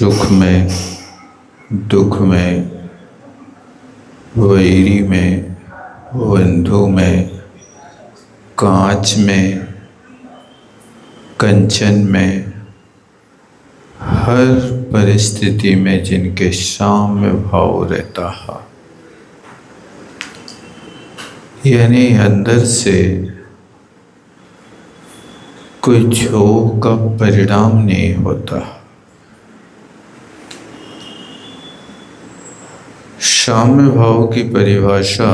सुख में, दुख में, वैरी में, बंधु में, कांच में, कंचन में, हर परिस्थिति में जिनके साम्य भाव रहता है, यानी अंदर से कोई क्षोभ का परिणाम नहीं होता। साम्य भाव की परिभाषा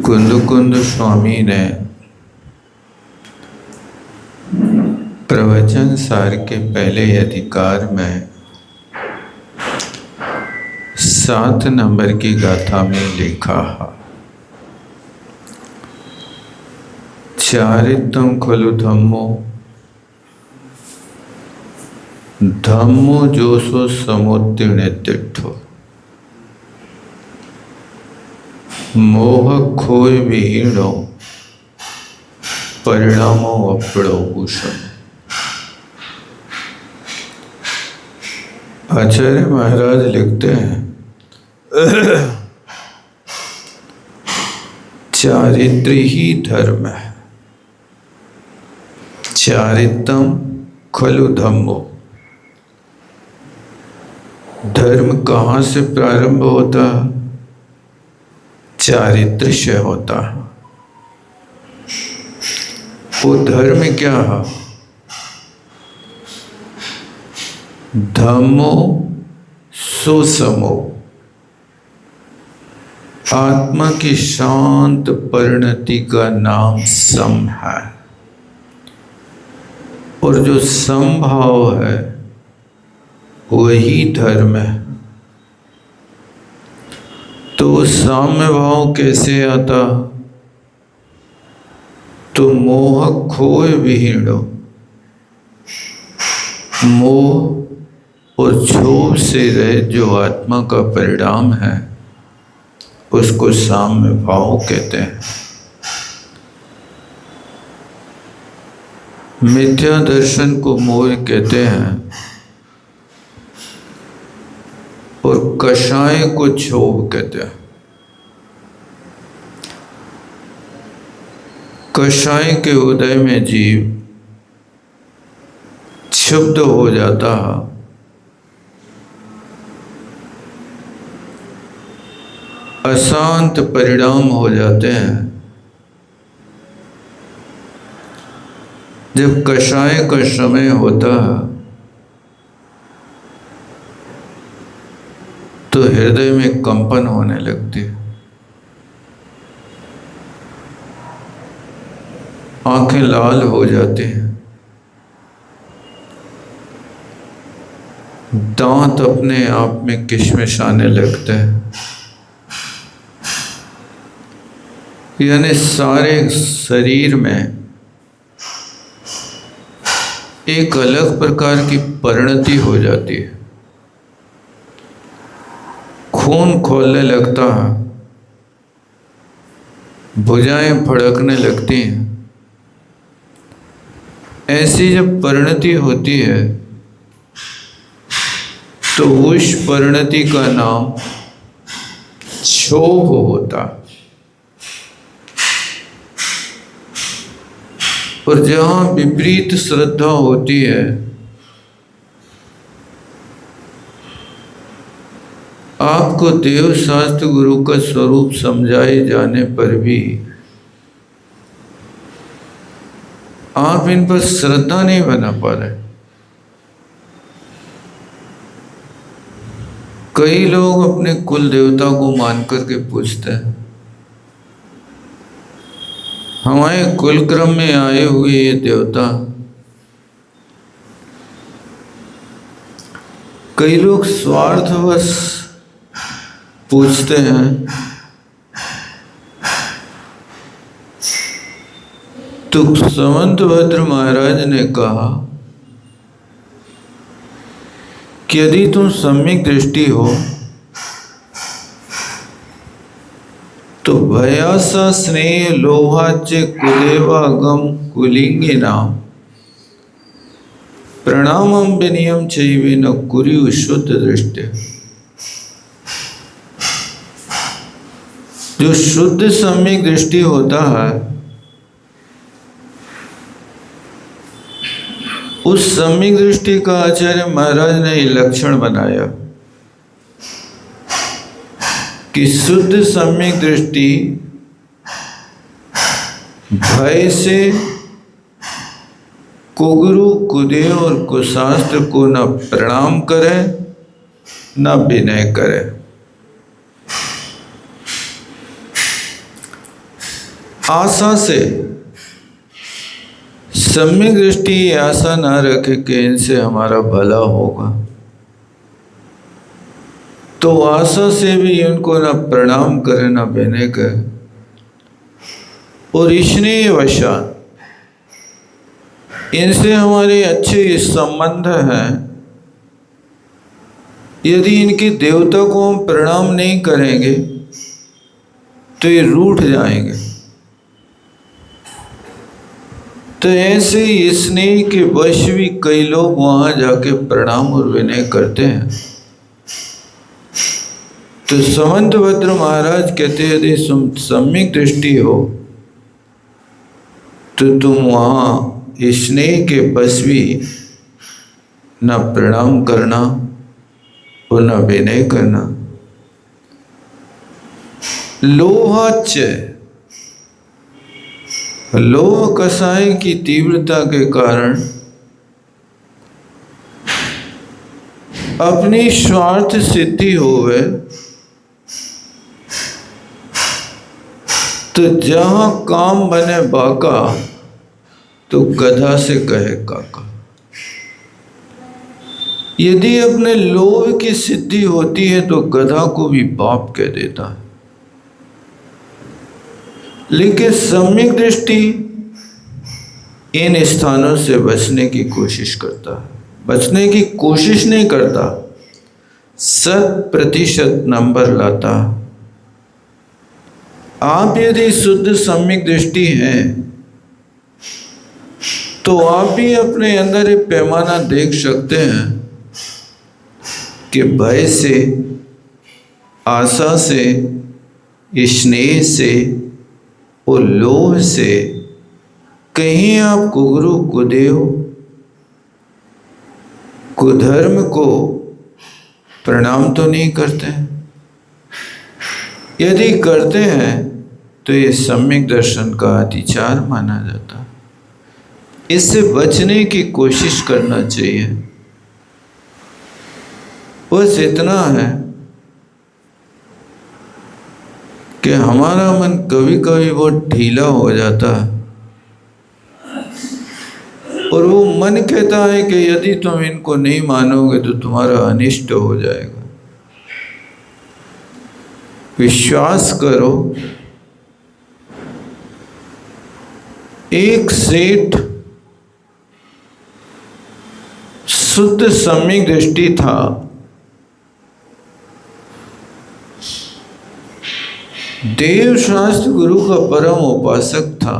कुंद स्वामी ने प्रवचन सार के पहले अधिकार में 7 नंबर की गाथा में लिखा है। चारित्रम खलु धम्मो, धम्मो जोसो समुत्तीर्ण तिठ्ठो, मोह खोय विहीणो, परिणामो अपड़ो भूषण। आचार्य महाराज लिखते हैं, चारित्र ही धर्म है। चारित्रम खलु धम्मो, धर्म कहाँ से प्रारंभ होता है? चारित्र से होता है। वो धर्म क्या है? धम्मो सुसमो, आत्मा की शांत परिणति का नाम सम है। और जो समभाव है वही धर्म है। तो साम्य भाव कैसे आता? तो मोह खोय विहीणो, मोह और क्षोभ से रहित जो आत्मा का परिणाम है उसको साम्य भाव कहते हैं। मिथ्या दर्शन को मोह कहते हैं और कषाय को क्षोभ कहते हैं। कषाय के उदय में जीव क्षुब्ध हो जाता है, अशांत परिणाम हो जाते हैं। जब कषाय का समय होता है तो हृदय में कंपन होने लगती है, आंखें लाल हो जाती हैं, दांत अपने आप में किशमिशाने लगते हैं, यानी सारे शरीर में एक अलग प्रकार की परिणति हो जाती है। खून खोलने लगता है, भुजाएं फड़कने लगती हैं। ऐसी जब परिणति होती है तो उस परिणति का नाम क्षोभ होता। और जहाँ विपरीत श्रद्धा होती है, आपको देव शास्त्र गुरु का स्वरूप समझाए जाने पर भी आप इन पर श्रद्धा नहीं बना पा रहे। कई लोग अपने कुल देवता को मान करके पूछते हैं, हमारे कुल क्रम में आए हुए ये देवता। कई लोग स्वार्थवश पूछते हैं, तो समंतभद्र महाराज ने कहा कि यदि तुम सम्यक दृष्टि हो तो भयासा स्नेह लोहाचे कुदेवागम कुलिंगी नाम प्रणामम विनियम चैवे न कुरु शुद्ध दृष्टि। जो शुद्ध सम्यक दृष्टि होता है, उस सम्यक दृष्टि का आचार्य महाराज ने लक्षण बनाया कि शुद्ध सम्यक दृष्टि भय से कुगुरु कुदेव और कुशास्त्र को न प्रणाम करे न विनय करे। आशा से सम्यक दृष्टि आशा न रखे कि इनसे हमारा भला होगा, तो आशा से भी इनको न प्रणाम करे न विनय करे। और स्नेह वशात इनसे हमारे अच्छे संबंध हैं, यदि इनके देवता को हम प्रणाम नहीं करेंगे तो ये रूठ जाएंगे। तो ऐसे स्नेह के वश भी कई लोग वहां जाके प्रणाम और विनय करते हैं। तो समंतभद्र महाराज कहते हैं यदि सम्यक दृष्टि हो तो तुम वहां स्नेह के बस भी न प्रणाम करना और न विनय करना। लोहाच, लोभ कसाय की तीव्रता के कारण अपनी स्वार्थ सिद्धि होवे तो जहां काम बने बाका तो गधा से कहे काका। यदि अपने लोभ की सिद्धि होती है तो गधा को भी बाप कह देता है। लेकिन सम्यक दृष्टि इन स्थानों से बचने की कोशिश करता है, बचने की कोशिश नहीं करता, 100% नंबर लाता। आप यदि शुद्ध सम्यक दृष्टि हैं तो आप भी अपने अंदर एक पैमाना देख सकते हैं कि भय से, आशा से, स्नेह से और लोभ से कहीं आप कुगुरु कुदेव कुधर्म को प्रणाम तो नहीं करते हैं। यदि करते हैं तो ये सम्यक दर्शन का अतिचार माना जाता है। इससे बचने की कोशिश करना चाहिए। बस इतना है कि हमारा मन कभी कभी बहुत ढीला हो जाता है और वो मन कहता है कि यदि तुम इनको नहीं मानोगे तो तुम्हारा अनिष्ट हो जाएगा। विश्वास करो, एक सेठ शुद्ध सम्यक दृष्टि था। देव शास्त्र गुरु का परम उपासक था।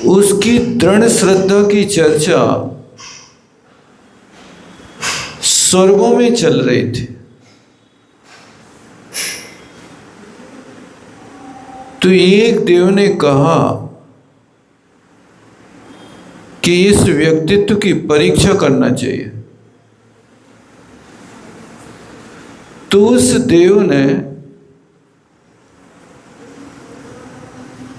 उसकी दृढ़ श्रद्धा की चर्चा स्वर्गों में चल रही थी। तो एक देव ने कहा कि इस व्यक्तित्व की परीक्षा करना चाहिए। तो उस देव ने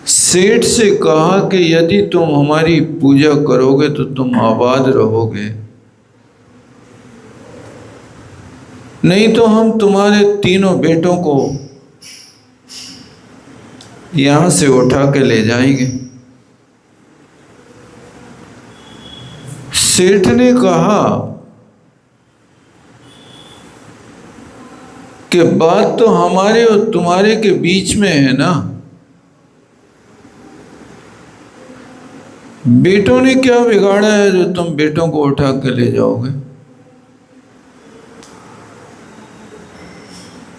सेठ से कहा कि यदि तुम हमारी पूजा करोगे तो तुम आबाद रहोगे, नहीं तो हम तुम्हारे तीनों बेटों को यहां से उठा के ले जाएंगे। सेठ ने कहा कि बात तो हमारे और तुम्हारे के बीच में है ना। बेटों ने क्या बिगाड़ा है जो तुम बेटों को उठा के ले जाओगे?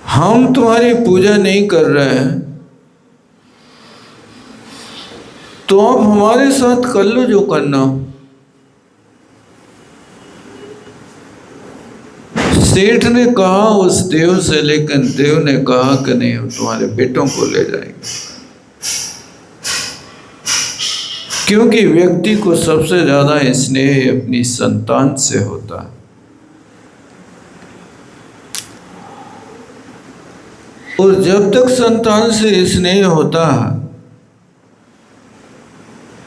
हम तुम्हारी पूजा नहीं कर रहे हैं, तो आप हमारे साथ कर लो जो करना हो। सेठ ने कहा उस देव से, लेकिन देव ने कहा कि नहीं, हम तुम्हारे बेटों को ले जाएंगे। क्योंकि व्यक्ति को सबसे ज्यादा स्नेह अपनी संतान से होता है। और जब तक संतान से स्नेह होता है,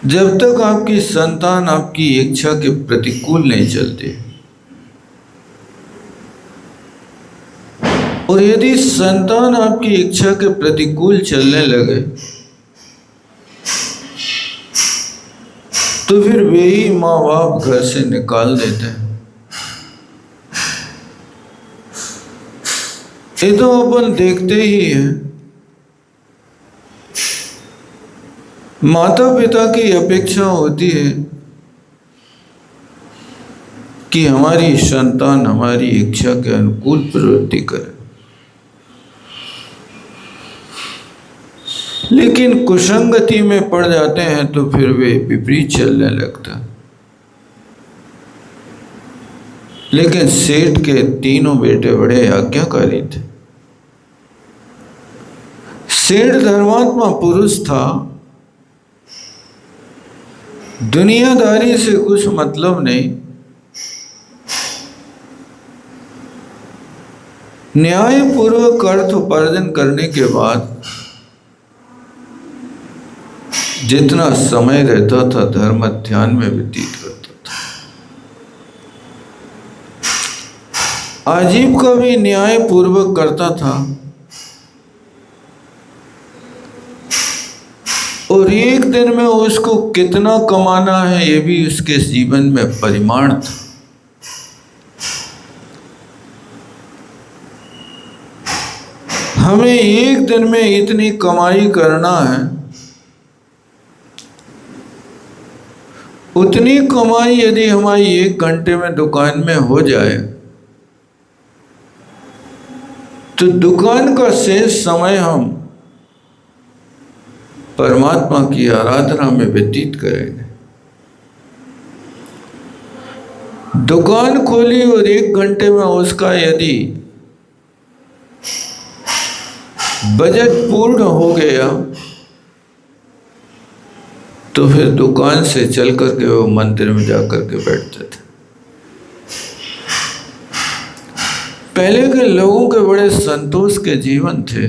जब तक आपकी संतान आपकी इच्छा के प्रतिकूल नहीं चलती, और यदि संतान आपकी इच्छा के प्रतिकूल चलने लगे तो फिर वे ही माँ बाप घर से निकाल देते हैं। ये तो अपन देखते ही हैं। माता पिता की अपेक्षा होती है कि हमारी संतान हमारी इच्छा के अनुकूल प्रवृत्ति करे, लेकिन कुसंगति में पड़ जाते हैं तो फिर वे विपरीत चलने लगता है। लेकिन सेठ के तीनों बेटे बड़े आज्ञाकारी थे। सेठ धर्मात्मा पुरुष था, दुनियादारी से कुछ मतलब नहीं, न्यायपूर्वक अर्थ उपार्जन करने के बाद जितना समय रहता था धर्म ध्यान में व्यतीत करता था। आजीव का भी न्याय पूर्वक करता था, और एक दिन में उसको कितना कमाना है ये भी उसके जीवन में परिमाण था। हमें एक दिन में इतनी कमाई करना है, उतनी कमाई यदि हमारी 1 घंटे में दुकान में हो जाए तो दुकान का शेष समय हम परमात्मा की आराधना में व्यतीत करेंगे। दुकान खोली और 1 घंटे में उसका यदि बजट पूर्ण हो गया तो फिर दुकान से चल करके वो मंदिर में जाकर के बैठते थे। पहले के लोगों के बड़े संतोष के जीवन थे।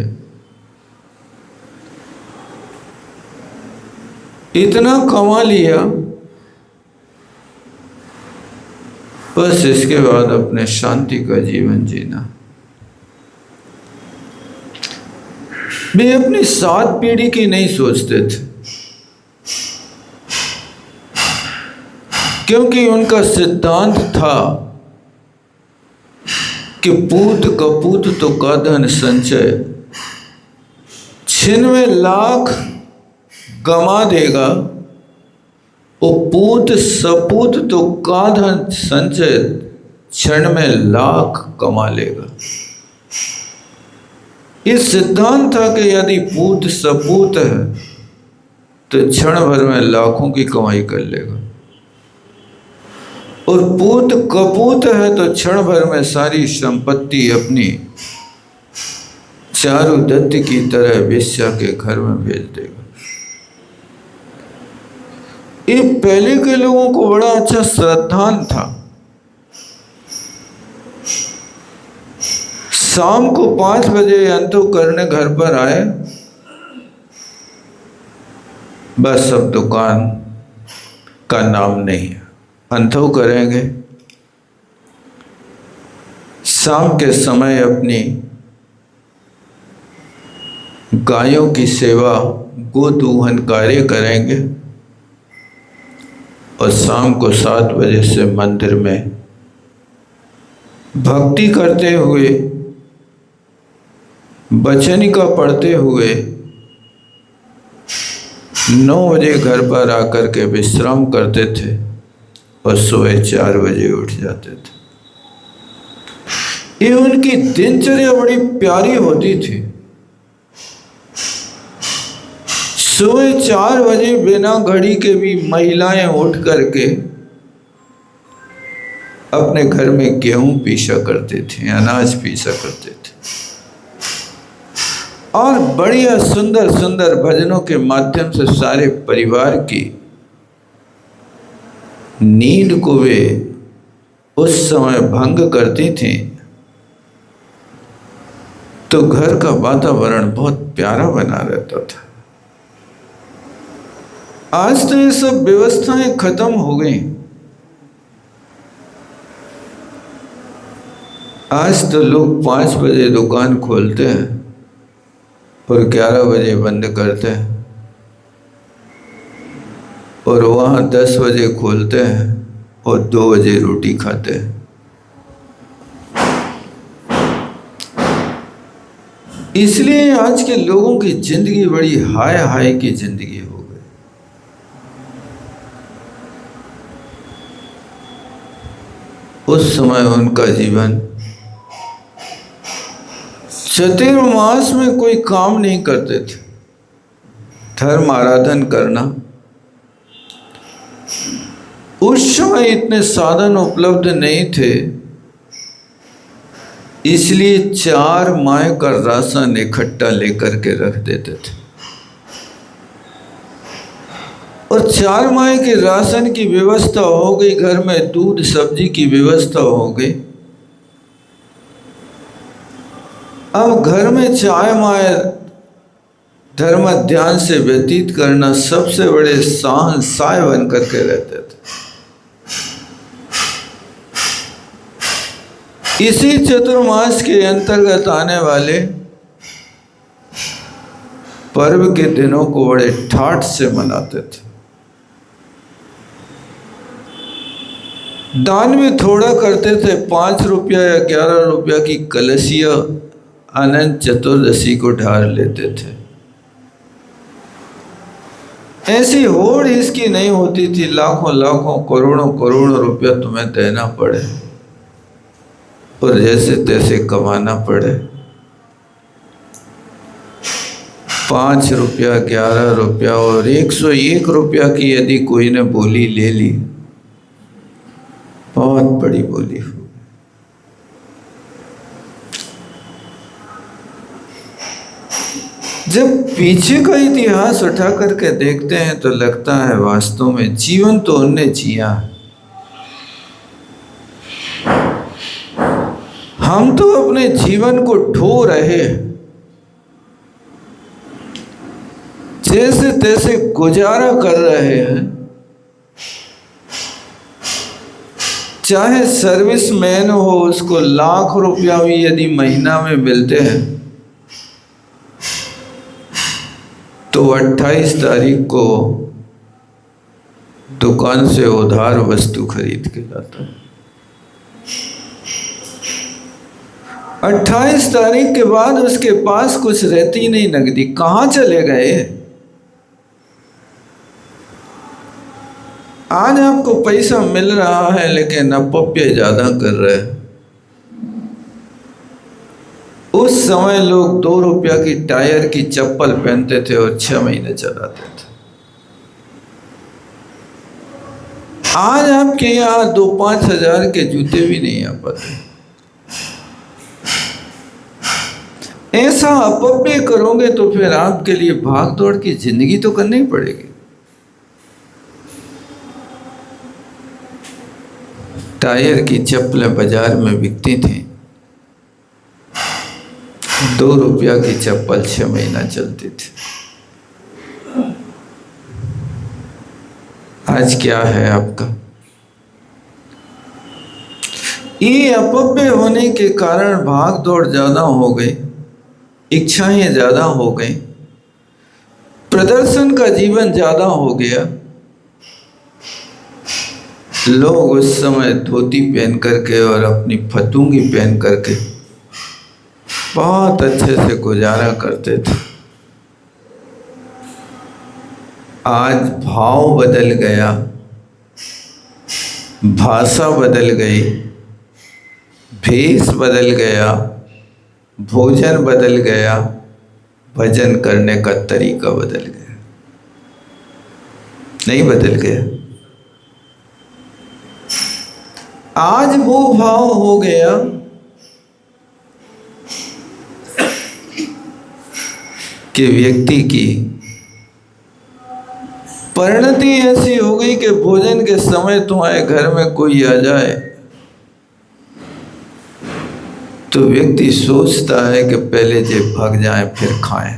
इतना कमा लिया, बस इसके बाद अपने शांति का जीवन जीना। वे अपनी 7 पीढ़ी की नहीं सोचते थे, क्योंकि उनका सिद्धांत था कि पूत कपूत तो का धन संचय, छिन में लाख गमा देगा, वो पूत सपूत तो का धन संचय, क्षण में लाख कमा लेगा। इस सिद्धांत था कि यदि पूत सपूत है तो क्षण भर में लाखों की कमाई कर लेगा, और पूत कपूत है तो क्षण भर में सारी संपत्ति अपनी चारुदत्त की तरह वेश्या के घर में भेज देगा। ये पहले के लोगों को बड़ा अच्छा श्रद्धांत था। शाम को 5 बजे अंतो करने घर पर आए, बस अब दुकान का नाम नहीं है, अंतो करेंगे। शाम के समय अपनी गायों की सेवा, गोदूहन कार्य करेंगे, और शाम को 7 बजे से मंदिर में भक्ति करते हुए, बचनिका पढ़ते हुए 9 बजे घर पर आकर के विश्राम करते थे और सुबह 4 बजे उठ जाते थे। ये उनकी दिनचर्या बड़ी प्यारी होती थी। सुबह 4 बजे बिना घड़ी के भी महिलाएं उठ करके अपने घर में गेहूं पीसा करते थे, अनाज पीसा करते थे, और बढ़िया सुंदर सुंदर भजनों के माध्यम से सारे परिवार की नींद को वे उस समय भंग करती थी। तो घर का वातावरण बहुत प्यारा बना रहता था। आज तो ये सब व्यवस्थाएं खत्म हो गई। आज तो लोग 5 बजे दुकान खोलते हैं और 11 बजे बंद करते हैं, और वहाँ 10 बजे खोलते हैं और 2 बजे रोटी खाते हैं। इसलिए आज के लोगों की जिंदगी बड़ी हाय हाय की जिंदगी हो गई। उस समय उनका जीवन चतुर्मास में कोई काम नहीं करते थे। धर्म आराधन करना, उस समय इतने साधन उपलब्ध नहीं थे, इसलिए 4 माह का राशन इकट्ठा लेकर के रख देते थे, और 4 माह के राशन की व्यवस्था हो गई। घर में दूध सब्जी की व्यवस्था हो गई। अब घर में 4 माह धर्म ध्यान से व्यतीत करना सबसे बड़े साय बन करके रहते थे। इसी चतुर्मास के अंतर्गत आने वाले पर्व के दिनों को बड़े ठाठ से मनाते थे। दान भी थोड़ा करते थे। 5 रुपया या 11 रुपया की कलशिया अनंत चतुर्दशी को ढार लेते थे। ऐसी होड़ इसकी नहीं होती थी लाखों लाखों करोड़ों करोड़ों रुपया तुम्हें देना पड़े और जैसे तैसे कमाना पड़े। 5 रुपया, 11 रुपया और 101 रुपया की यदि कोई ने बोली ले ली, बहुत बड़ी बोली हो। जब पीछे का इतिहास उठा करके देखते हैं तो लगता है वास्तव में जीवन तो उनने जिया, हम तो अपने जीवन को ढो रहे, जैसे तैसे गुजारा कर रहे हैं। चाहे सर्विसमैन हो, उसको लाख रुपया भी यदि महीना में मिलते हैं तो 28 तारीख को दुकान से उधार वस्तु खरीद के लाता है। 28 तारीख के बाद उसके पास कुछ रहती नहीं नकदी, कहाँ चले गए। आज आपको पैसा मिल रहा है लेकिन अपव्यय ज्यादा कर रहे हैं। उस समय लोग 2 रुपया की टायर की चप्पल पहनते थे और 6 महीने चलाते थे। आज आपके यहाँ 2-5 हजार के जूते भी नहीं आ पाते। ऐसा अपव्यय करोगे तो फिर आपके लिए भाग दौड़ की जिंदगी तो करनी पड़ेगी। टायर की चप्पलें बाजार में बिकती थी, 2 रुपया की चप्पल 6 महीना चलती थी। आज क्या है आपका? ये अपव्यय होने के कारण भाग दौड़ ज्यादा हो गई, इच्छाएं ज्यादा हो गई, प्रदर्शन का जीवन ज्यादा हो गया। लोग उस समय धोती पहन करके और अपनी फतूंगी पहन करके बहुत अच्छे से गुजारा करते थे। आज भाव बदल गया, भाषा बदल गई, भेष बदल गया, भोजन बदल गया, भजन करने का तरीका बदल गया। नहीं बदल गया। आज वो भाव हो गया कि व्यक्ति की परिणति ऐसी हो गई कि भोजन के समय तुम्हारे घर में कोई आ जाए तो व्यक्ति सोचता है कि पहले जे भाग जाए फिर खाएं।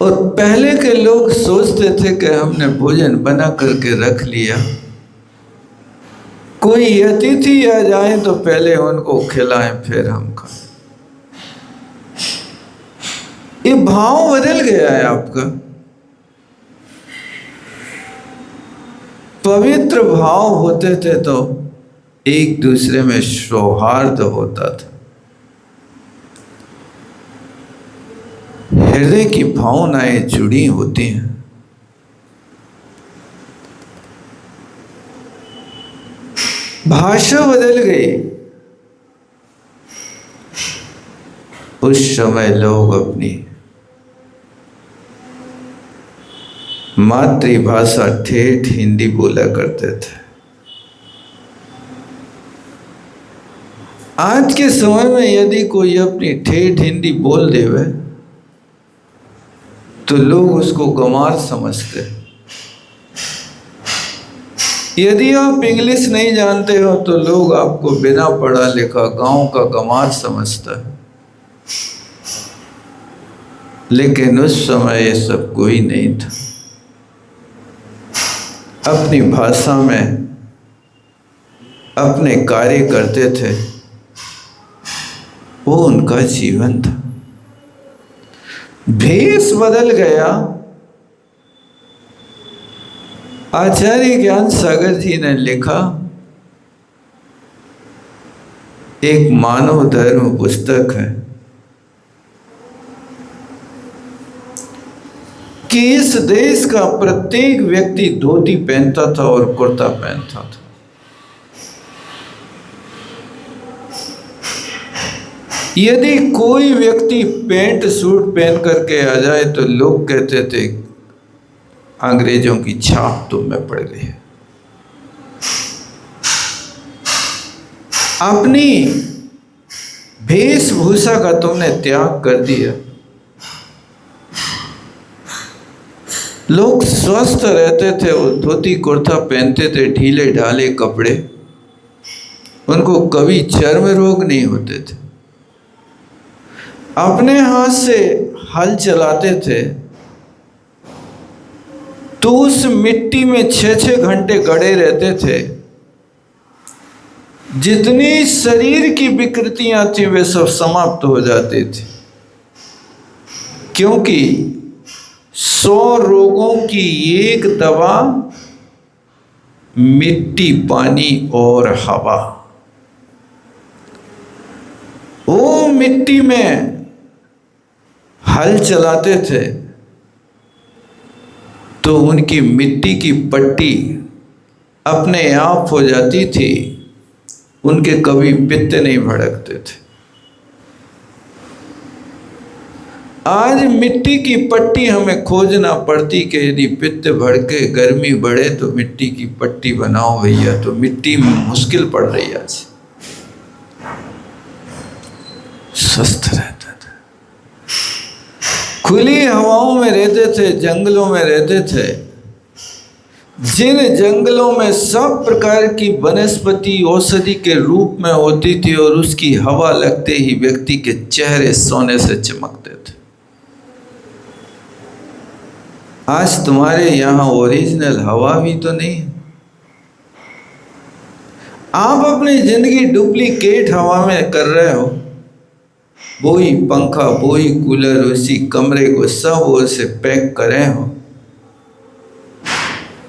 और पहले के लोग सोचते थे कि हमने भोजन बना करके रख लिया, कोई अतिथि आ जाए तो पहले उनको खिलाएं फिर हम खाएं। ये भाव बदल गया है आपका। पवित्र भाव होते थे तो एक दूसरे में सौहार्द होता था, हृदय की भावनाएं जुड़ी होती हैं। भाषा बदल गई। उस समय लोग अपनी मातृभाषा ठेठ हिंदी बोला करते थे। आज के समय में यदि कोई अपनी ठेठ हिंदी बोल देवे तो लोग उसको गंवार समझते। यदि आप इंग्लिश नहीं जानते हो तो लोग आपको बिना पढ़ा लिखा गांव का गंवार समझता है। लेकिन उस समय ये सब कोई नहीं था। अपनी भाषा में अपने कार्य करते थे, वो उनका जीवन था। भेष बदल गया। आचार्य ज्ञान सागर जी ने लिखा, एक मानव धर्म पुस्तक है, कि इस देश का प्रत्येक व्यक्ति धोती पहनता था और कुर्ता पहनता था। यदि कोई व्यक्ति पैंट सूट पहन करके आ जाए तो लोग कहते थे अंग्रेजों की छाप तुम में पड़ गई है। अपनी वेशभूषा का तुमने त्याग कर दिया। लोग स्वस्थ रहते थे, वो धोती कुर्ता पहनते थे, ढीले ढाले कपड़े, उनको कभी चर्म रोग नहीं होते थे। अपने हाथ से हल चलाते थे तो उस मिट्टी में 6-6 घंटे गड़े रहते थे। जितनी शरीर की विकृतियां थी वे सब समाप्त हो जाती थी, क्योंकि 100 रोगों की एक दवा मिट्टी, पानी और हवा। वो मिट्टी में हल चलाते थे तो उनकी मिट्टी की पट्टी अपने आप हो जाती थी, उनके कभी पित्त नहीं भड़कते थे। आज मिट्टी की पट्टी हमें खोजना पड़ती कि यदि पित्त भड़के, गर्मी बढ़े तो मिट्टी की पट्टी बनाओ भैया, तो मिट्टी मुश्किल पड़ रही है। आज स्वस्थ रहता था, खुली हवाओं में रहते थे, जंगलों में रहते थे। जिन जंगलों में सब प्रकार की वनस्पति औषधि के रूप में होती थी और उसकी हवा लगते ही व्यक्ति के चेहरे सोने से चमकते थे। आज तुम्हारे यहाँ ओरिजिनल हवा भी तो नहीं है। आप अपनी जिंदगी डुप्लीकेट हवा में कर रहे हो। वही पंखा, वही कूलर, उसी कमरे को सब ओर से पैक करे हो,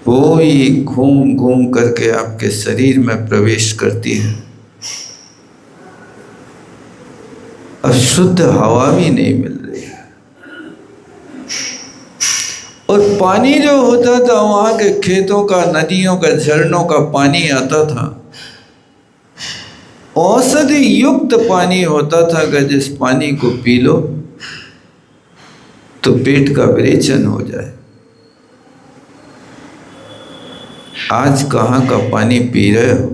वो ही घूम घूम करके आपके शरीर में प्रवेश करती है। अब शुद्ध हवा भी नहीं मिल रही है। और पानी जो होता था वहाँ के खेतों का, नदियों का, झरनों का पानी आता था, औषधि युक्त पानी होता था कि जिस पानी को पी लो तो पेट का विरेचन हो जाए। आज कहाँ का पानी पी रहे हो?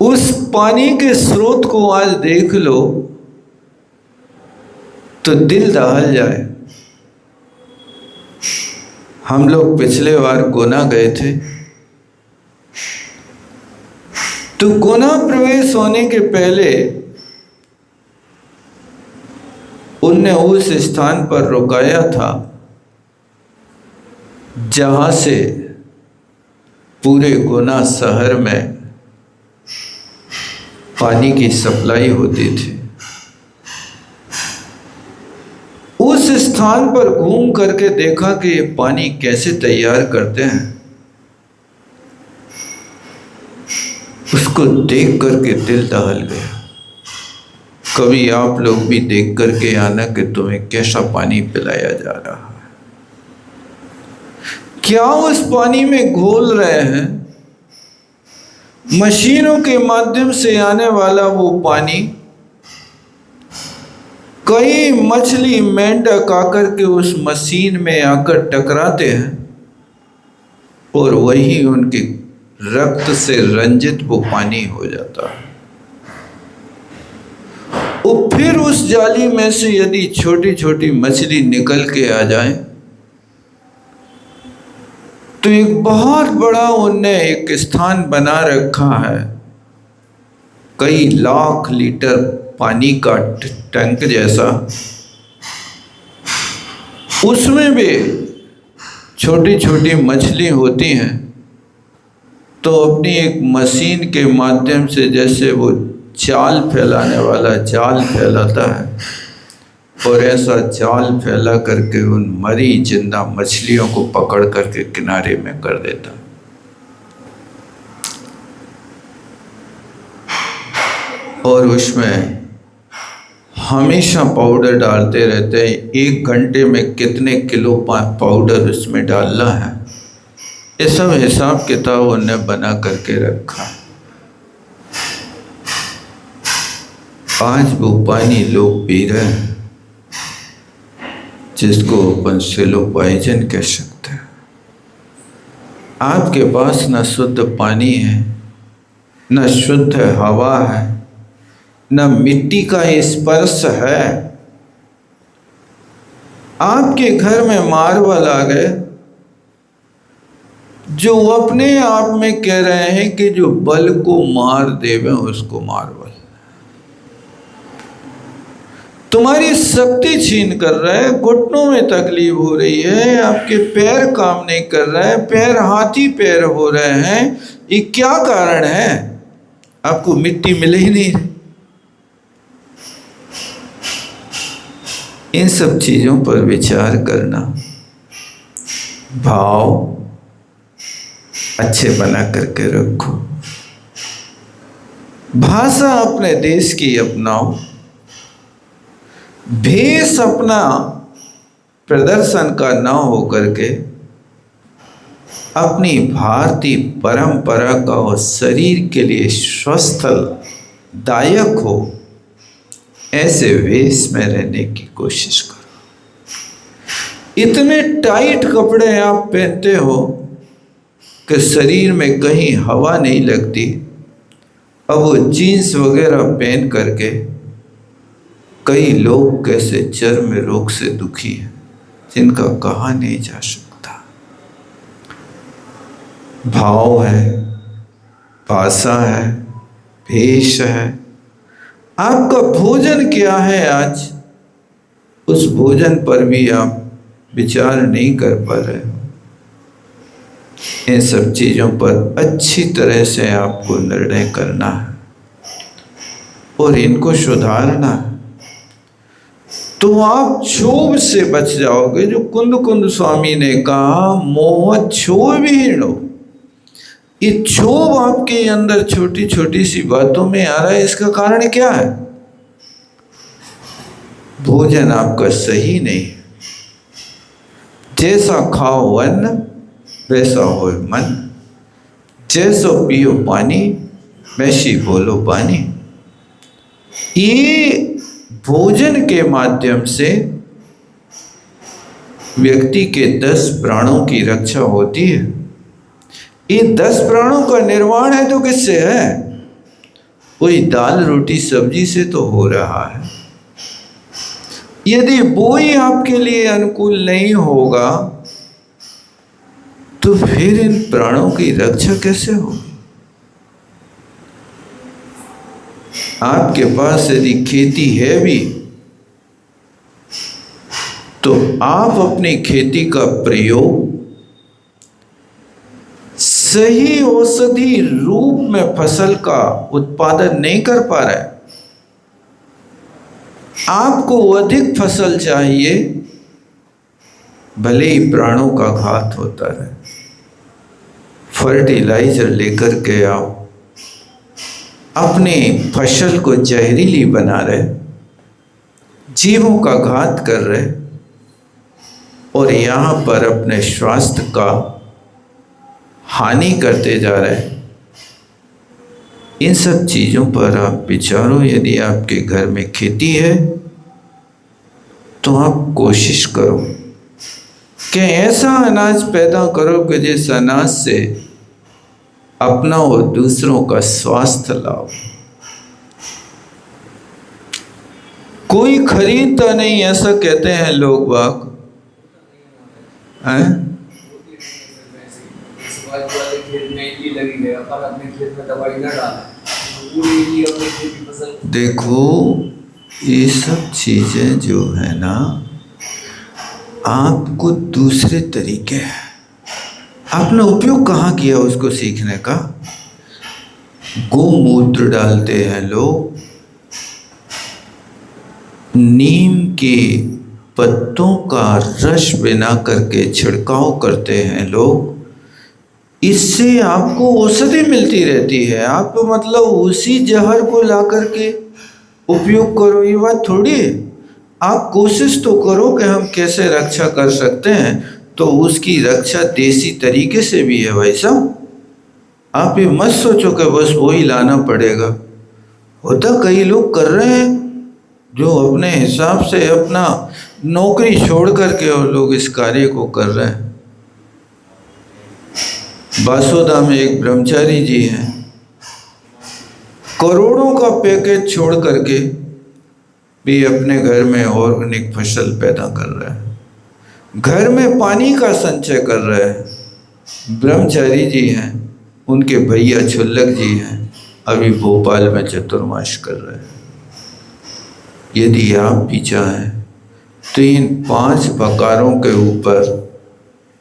उस पानी के स्रोत को आज देख लो तो दिल दहल जाए। हम लोग पिछले बार गुना गए थे, तो गुना प्रवेश होने के पहले उनने उस स्थान पर रुकाया था जहां से पूरे गुना शहर में पानी की सप्लाई होती थी। उस स्थान पर घूम करके देखा कि ये पानी कैसे तैयार करते हैं। उसको देख करके दिल दहल गया। कभी आप लोग भी देख करके आना कि तुम्हें कैसा पानी पिलाया जा रहा है। क्या उस पानी में घोल रहे हैं? मशीनों के माध्यम से आने वाला वो पानी कई मछली मेंढक आकर के उस मशीन में आकर टकराते हैं और वही उनके रक्त से रंजित वो पानी हो जाता है। और फिर उस जाली में से यदि छोटी छोटी मछली निकल के आ जाए तो एक बहुत बड़ा उनने एक स्थान बना रखा है, कई लाख लीटर पानी का टैंक जैसा। उसमें भी छोटी छोटी मछली होती हैं, तो अपनी एक मशीन के माध्यम से जैसे वो जाल फैलाने वाला जाल फैलाता है, और ऐसा जाल फैला करके उन मरी जिंदा मछलियों को पकड़ करके किनारे में कर देता। और उसमें हमेशा पाउडर डालते रहते हैं। 1 घंटे में कितने किलो पाउडर उसमें डालना है, ये सब हिसाब किताब उन्होंने बना करके रखा। आज वो पानी लोग पी रहे हैं जिसको अपन सिलो पॉइजन कह सकते हैं। आपके पास न शुद्ध पानी है, न शुद्ध हवा है, न मिट्टी का स्पर्श है। आपके घर में मार्बल आ गए जो अपने आप में कह रहे हैं कि जो बल को मार देवे उसको मार्बल। तुम्हारी शक्ति छीन कर रहा है, घुटनों में तकलीफ हो रही है, आपके पैर काम नहीं कर रहे हैं, पैर हाथी पैर हो रहे हैं। ये क्या कारण है? आपको मिट्टी मिले ही नहीं। इन सब चीजों पर विचार करना, भाव अच्छे बना करके रखो, भाषा अपने देश की अपनाओ, भेष अपना प्रदर्शन का न हो करके अपनी भारतीय परंपरा का और शरीर के लिए स्वस्थ दायक हो, ऐसे वेश में रहने की कोशिश करो। इतने टाइट कपड़े आप पहनते हो कि शरीर में कहीं हवा नहीं लगती। अब वो जीन्स वगैरह पहन करके कई लोग कैसे चर्म रोग से दुखी हैं, जिनका कहा नहीं जा सकता। भाव है, भाषा है, भेष है। आपका भोजन क्या है आज, उस भोजन पर भी आप विचार नहीं कर पा रहे हो। इन सब चीज़ों पर अच्छी तरह से आपको निर्णय करना है और इनको सुधारना है, तो आप क्षोभ से बच जाओगे। जो कुंद स्वामी ने कहा, मोह क्षोभहीन हो। ये क्षोभ आपके अंदर छोटी छोटी सी बातों में आ रहा है, इसका कारण क्या है? भोजन आपका सही नहीं। जैसा खाओ अन्न वैसा हो मन, जैसो पियो पानी वैसी बोलो बानी। ये भोजन के माध्यम से व्यक्ति के 10 प्राणों की रक्षा होती है। ये 10 प्राणों का निर्माण है तो किससे है? वही दाल रोटी सब्जी से तो हो रहा है। यदि वो ही आपके लिए अनुकूल नहीं होगा तो फिर इन प्राणों की रक्षा कैसे होगी? आपके पास यदि खेती है भी तो आप अपनी खेती का प्रयोग सही औषधि रूप में फसल का उत्पादन नहीं कर पा रहे। आपको अधिक फसल चाहिए, भले ही प्राणों का घात होता रहे, फर्टिलाइजर लेकर के आओ, अपने फसल को जहरीली बना रहे, जीवों का घात कर रहे और यहाँ पर अपने स्वास्थ्य का हानि करते जा रहे हैं। इन सब चीज़ों पर आप विचारो। यदि आपके घर में खेती है तो आप कोशिश करो कि ऐसा अनाज पैदा करो कि जिस अनाज से अपना और दूसरों का स्वास्थ्य लाओ। कोई खरीदता नहीं ऐसा कहते हैं लोग बाग हैं? देखो ये सब चीजें जो है ना, आपको दूसरे तरीके हैं। आपने उपयोग कहाँ किया उसको सीखने का? गोमूत्र डालते हैं लोग, नीम के पत्तों का रस बना करके छिड़काव करते हैं लोग। इससे आपको औषधि मिलती रहती है। आप मतलब उसी जहर को ला करके उपयोग करो, ये बात थोड़ी है। आप कोशिश तो करो कि हम कैसे रक्षा कर सकते हैं, तो उसकी रक्षा देसी तरीके से भी है भाई साहब। आप ये मत सोचो कि बस वही लाना पड़ेगा। होता कई लोग कर रहे हैं जो अपने हिसाब से अपना नौकरी छोड़ करके और लोग इस कार्य को कर रहे हैं। बासोदा में एक ब्रह्मचारी जी हैं, करोड़ों का पैकेज छोड़ करके भी अपने घर में ऑर्गेनिक फसल पैदा कर रहे हैं, घर में पानी का संचय कर रहे हैं। ब्रह्मचारी जी हैं, उनके भैया छुल्लक जी हैं, अभी भोपाल में चतुर्मास कर रहे हैं। यदि आप भी चाहें तो इन 5 प्रकारों के ऊपर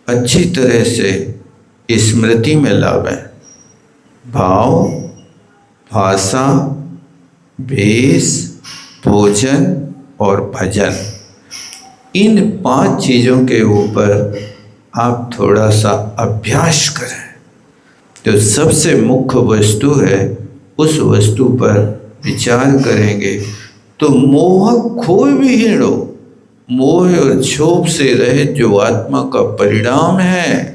अच्छी तरह से स्मृति में लावें। भाव, भाषा, वेश, भोजन और भजन, इन 5 चीज़ों के ऊपर आप थोड़ा सा अभ्यास करें। जो सबसे मुख्य वस्तु है उस वस्तु पर विचार करेंगे तो मोह खोए भी हीणो, मोह और क्षोभ से रहित जो आत्मा का परिणाम है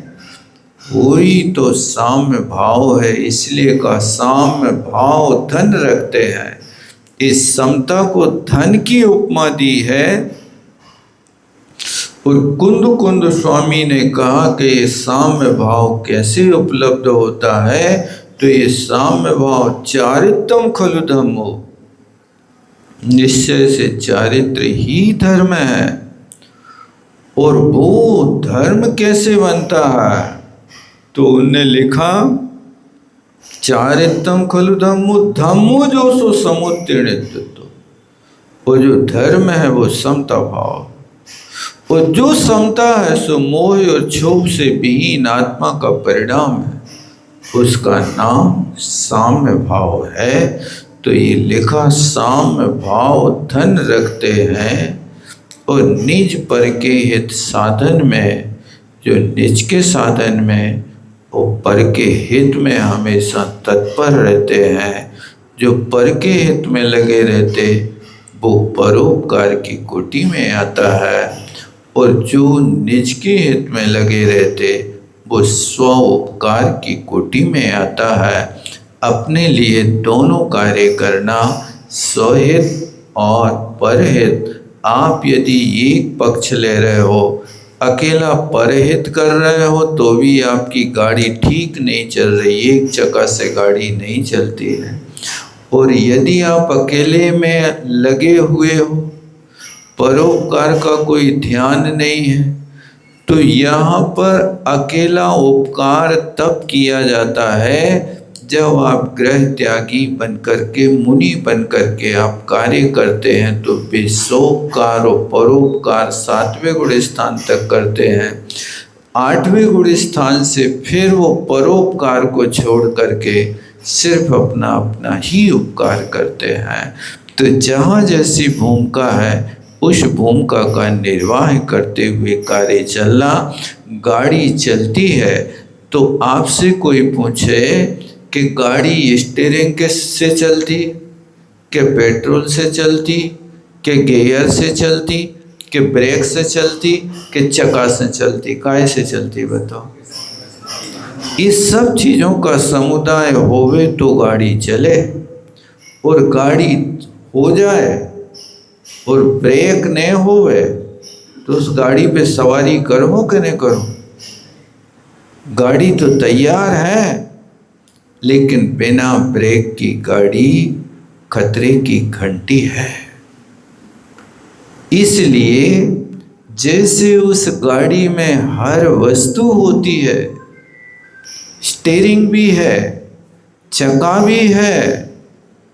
वही तो साम्य भाव है। इसलिए का साम्य भाव धन रखते हैं। इस समता को धन की उपमा दी है। और कुंद स्वामी ने कहा कि ये साम्य भाव कैसे उपलब्ध होता है, तो ये साम्य भाव चारित्रम खलु धम्मो, निश्चय से चारित्र ही धर्म है। और वो धर्म कैसे बनता है, तो उनने लिखा चारित्रम खलु धम्मो, धम्मो जो सो समुत्तीर्णित्व। वो जो धर्म है वो समता भाव, और जो समता है सो मोह और क्षोभ से विहीन आत्मा का परिणाम है, उसका नाम साम्य भाव है। तो ये लिखा साम्य भाव धन रखते हैं और निज पर के हित साधन में, जो निज के साधन में वो पर के हित में हमेशा तत्पर रहते हैं। जो पर के हित में लगे रहते वो परोपकार की कोटि में आता है, और जो निज के हित में लगे रहते वो स्व उपकार की कोटि में आता है। अपने लिए दोनों कार्य करना, स्वहित और परहित आप यदि एक पक्ष ले रहे हो, अकेला परहित कर रहे हो, तो भी आपकी गाड़ी ठीक नहीं चल रही, एक चक्का से गाड़ी नहीं चलती है। और यदि आप अकेले में लगे हुए हो, परोपकार का कोई ध्यान नहीं है, तो यहाँ पर अकेला उपकार तब किया जाता है जब आप ग्रह त्यागी बन करके, मुनि बन करके आप कार्य करते हैं, तो विश्वोपकार और परोपकार 7वें गुण स्थान तक करते हैं। 8वें गुण स्थान से फिर वो परोपकार को छोड़ करके सिर्फ अपना अपना ही उपकार करते हैं। तो जहाँ जैसी भूमिका है, उस भूमिका का निर्वाह करते हुए कार्य चलना। गाड़ी चलती है तो आपसे कोई पूछे कि गाड़ी स्टीयरिंग से चलती, कि पेट्रोल से चलती, कि गियर से चलती, कि ब्रेक से चलती, कि चक्का से चलती, काहे से चलती बताओ? इस सब चीज़ों का समुदाय होवे तो गाड़ी चले, और गाड़ी हो जाए और ब्रेक नहीं होवे तो उस गाड़ी पे सवारी करो कि नहीं करो? गाड़ी तो तैयार है, लेकिन बिना ब्रेक की गाड़ी खतरे की घंटी है। इसलिए जैसे उस गाड़ी में हर वस्तु होती है, स्टीयरिंग भी है, चक्का भी है,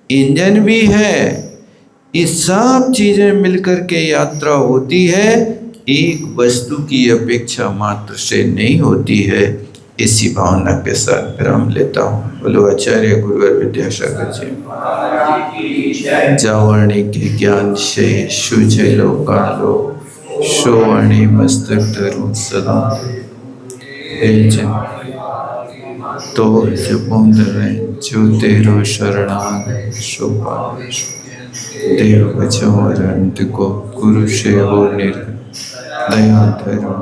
इंजन भी है, ये सब चीज़ें मिलकर के यात्रा होती है, एक वस्तु की अपेक्षा मात्र से नहीं होती है। इसी भावना के साथ विराम लेता हूँ। बोलो आचार्य गुरुवर विद्यासागर जी। जावाणी के ज्ञान से शुझे लोकालो, शोवाणी मस्तक धरो सदा। तो जपोंदर जो तेरो शरणागत शोभा, देव बचाओ अरंत को, गुरु से हो निर्दया धरो।